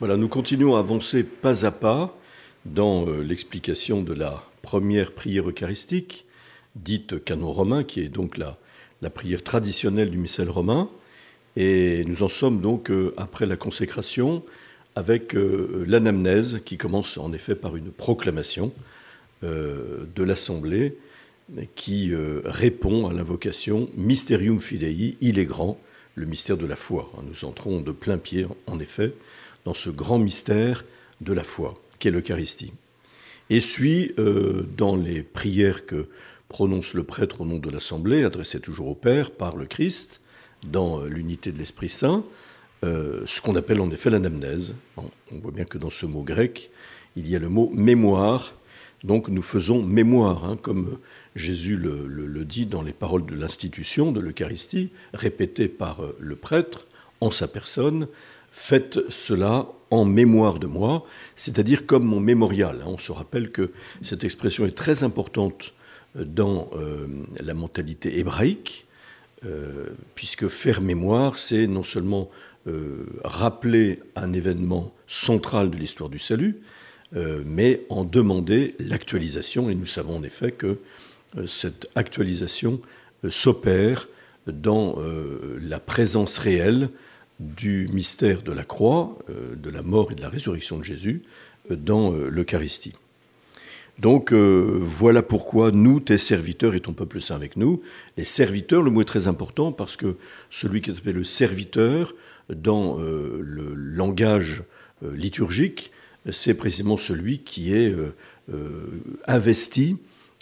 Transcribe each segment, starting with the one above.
Voilà, nous continuons à avancer pas à pas dans l'explication de la première prière eucharistique, dite canon romain, qui est donc la prière traditionnelle du missel romain. Et nous en sommes donc après la consécration avec l'anamnèse qui commence en effet par une proclamation de l'Assemblée qui répond à l'invocation Mysterium Fidei, il est grand, le mystère de la foi. Nous entrons de plein pied, en effet, dans ce grand mystère de la foi, qu'est l'Eucharistie. Et suit, dans les prières que prononce le prêtre au nom de l'Assemblée, adressées toujours au Père par le Christ, dans l'unité de l'Esprit Saint, ce qu'on appelle en effet l'anamnèse. On voit bien que dans ce mot grec, il y a le mot mémoire. Donc nous faisons mémoire, comme Jésus le dit dans les paroles de l'institution de l'Eucharistie, répétées par le prêtre en sa personne. Faites cela en mémoire de moi, c'est-à-dire comme mon mémorial. On se rappelle que cette expression est très importante dans la mentalité hébraïque, puisque faire mémoire, c'est non seulement rappeler un événement central de l'histoire du salut, mais en demander l'actualisation. Et nous savons en effet que cette actualisation s'opère dans la présence réelle du mystère de la croix, de la mort et de la résurrection de Jésus dans l'Eucharistie. Donc voilà pourquoi nous, tes serviteurs et ton peuple saint avec nous, les serviteurs, le mot est très important parce que celui qui est appelé le serviteur dans le langage liturgique, c'est précisément celui qui est investi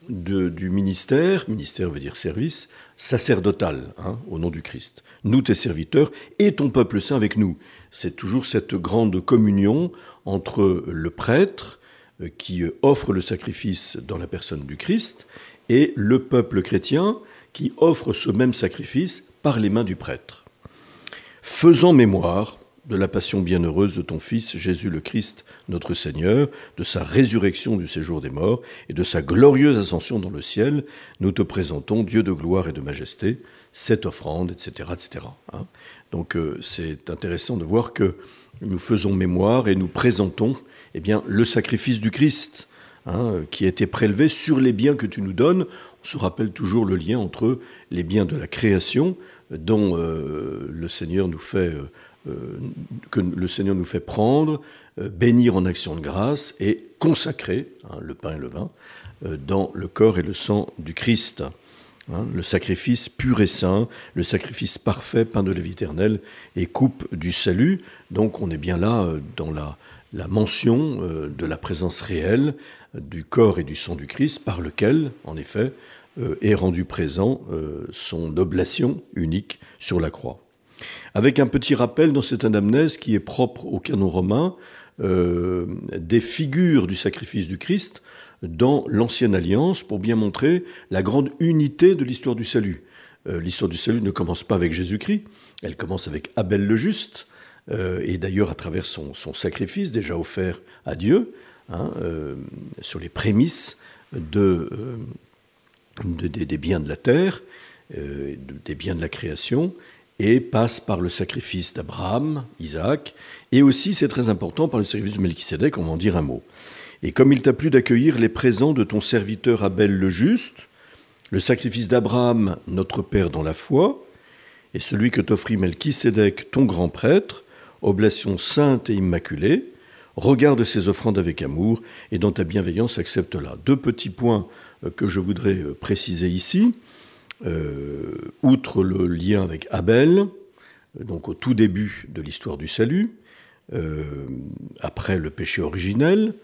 du ministère veut dire service, sacerdotal, au nom du Christ. Nous, tes serviteurs, et ton peuple saint avec nous. C'est toujours cette grande communion entre le prêtre, qui offre le sacrifice dans la personne du Christ, et le peuple chrétien, qui offre ce même sacrifice par les mains du prêtre. Faisant mémoire de la passion bienheureuse de ton Fils, Jésus le Christ, notre Seigneur, de sa résurrection du séjour des morts et de sa glorieuse ascension dans le ciel, nous te présentons, Dieu de gloire et de majesté, cette offrande, etc. etc. Donc c'est intéressant de voir que nous faisons mémoire et nous présentons le sacrifice du Christ, qui a été prélevé sur les biens que tu nous donnes. On se rappelle toujours le lien entre les biens de la création, dont le Seigneur nous fait... que le Seigneur nous fait prendre, bénir en action de grâce et consacrer, le pain et le vin, dans le corps et le sang du Christ. Le sacrifice pur et saint, le sacrifice parfait, pain de la vie éternelle et coupe du salut. Donc on est bien là dans la mention de la présence réelle du corps et du sang du Christ, par lequel, en effet, est rendu présent son oblation unique sur la croix. Avec un petit rappel dans cette anamnèse qui est propre au canon romain, des figures du sacrifice du Christ dans l'Ancienne Alliance pour bien montrer la grande unité de l'histoire du salut. L'histoire du salut ne commence pas avec Jésus-Christ, elle commence avec Abel le juste, et d'ailleurs à travers son sacrifice déjà offert à Dieu, sur les prémices des biens de la terre, des biens de la création, et passe par le sacrifice d'Abraham, Isaac, et aussi, c'est très important, par le sacrifice de Melchisédek, on va en dire un mot. Et comme il t'a plu d'accueillir les présents de ton serviteur Abel le juste, le sacrifice d'Abraham, notre Père dans la foi, et celui que t'offrit Melchisédek, ton grand prêtre, oblation sainte et immaculée, regarde ces offrandes avec amour, et dans ta bienveillance accepte-la. Deux petits points que je voudrais préciser ici. Outre le lien avec Abel, donc au tout début de l'histoire du salut, après le péché originel,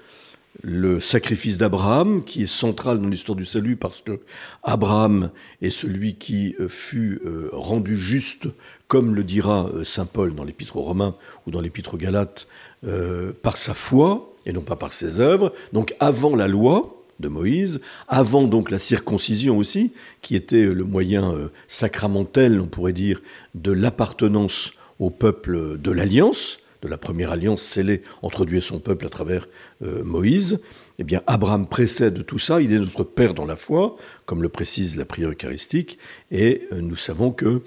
le sacrifice d'Abraham, qui est central dans l'histoire du salut parce que Abraham est celui qui fut rendu juste, comme le dira saint Paul dans l'Épître aux Romains ou dans l'Épître aux Galates, par sa foi et non pas par ses œuvres, donc avant la loi de Moïse, avant donc la circoncision aussi, qui était le moyen sacramentel, on pourrait dire, de l'appartenance au peuple de l'Alliance, de la première alliance scellée entre Dieu et son peuple à travers Moïse. Eh bien, Abraham précède tout ça, il est notre Père dans la foi, comme le précise la prière eucharistique, et nous savons que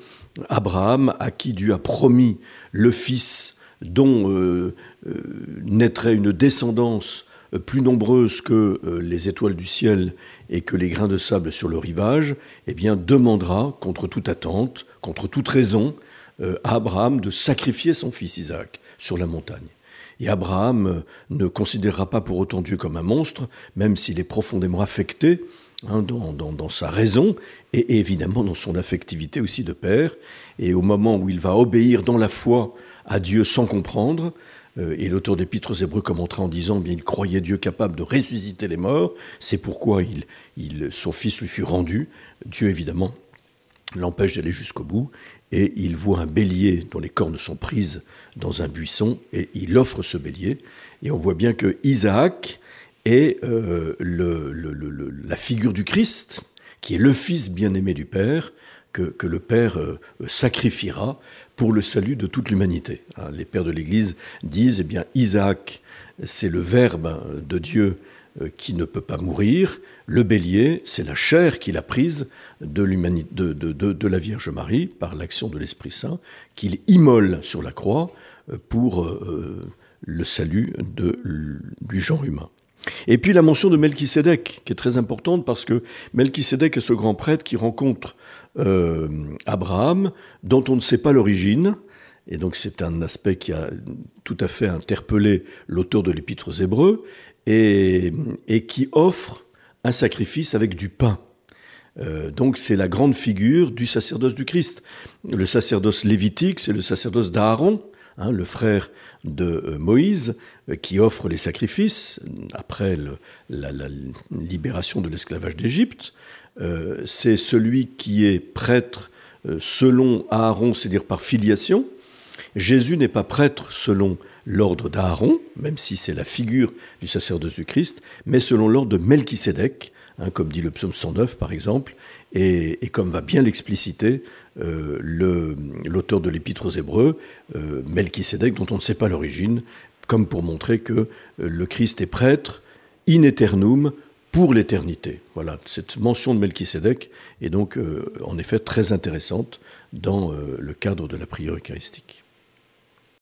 Abraham, à qui Dieu a promis le Fils dont naîtrait une descendance plus nombreuse que les étoiles du ciel et que les grains de sable sur le rivage, eh bien, demandera, contre toute attente, contre toute raison, à Abraham de sacrifier son fils Isaac sur la montagne. Et Abraham ne considérera pas pour autant Dieu comme un monstre, même s'il est profondément affecté dans sa raison et évidemment dans son affectivité aussi de père. Et au moment où il va obéir dans la foi à Dieu sans comprendre, et l'auteur d'Épître aux Hébreux commentera en disant bien il croyait Dieu capable de ressusciter les morts, c'est pourquoi son fils lui fut rendu. Dieu évidemment l'empêche d'aller jusqu'au bout, et il voit un bélier dont les cornes sont prises dans un buisson, et il offre ce bélier. Et on voit bien que Isaac est la figure du Christ, qui est le fils bien-aimé du Père, que le Père sacrifiera pour le salut de toute l'humanité. Les pères de l'Église disent, eh bien, Isaac, c'est le Verbe de Dieu qui ne peut pas mourir. Le bélier, c'est la chair qu'il a prise de la Vierge Marie par l'action de l'Esprit Saint, qu'il immole sur la croix pour le salut du genre humain. Et puis la mention de Melchisédek, qui est très importante parce que Melchisédek est ce grand prêtre qui rencontre Abraham, dont on ne sait pas l'origine. Et donc c'est un aspect qui a tout à fait interpellé l'auteur de l'Épître aux Hébreux, et qui offre un sacrifice avec du pain. Donc c'est la grande figure du sacerdoce du Christ. Le sacerdoce lévitique, c'est le sacerdoce d'Aaron, le frère de Moïse, qui offre les sacrifices après la libération de l'esclavage d'Égypte. C'est celui qui est prêtre selon Aaron, c'est-à-dire par filiation. Jésus n'est pas prêtre selon l'ordre d'Aaron, même si c'est la figure du sacerdoce du Christ, mais selon l'ordre de Melchisédek, comme dit le psaume 109 par exemple, et comme va bien l'expliciter l'auteur de l'Épître aux Hébreux, Melchisédek, dont on ne sait pas l'origine, comme pour montrer que le Christ est prêtre in aeternum pour l'éternité. Voilà, cette mention de Melchisédek est donc en effet très intéressante dans le cadre de la prière eucharistique.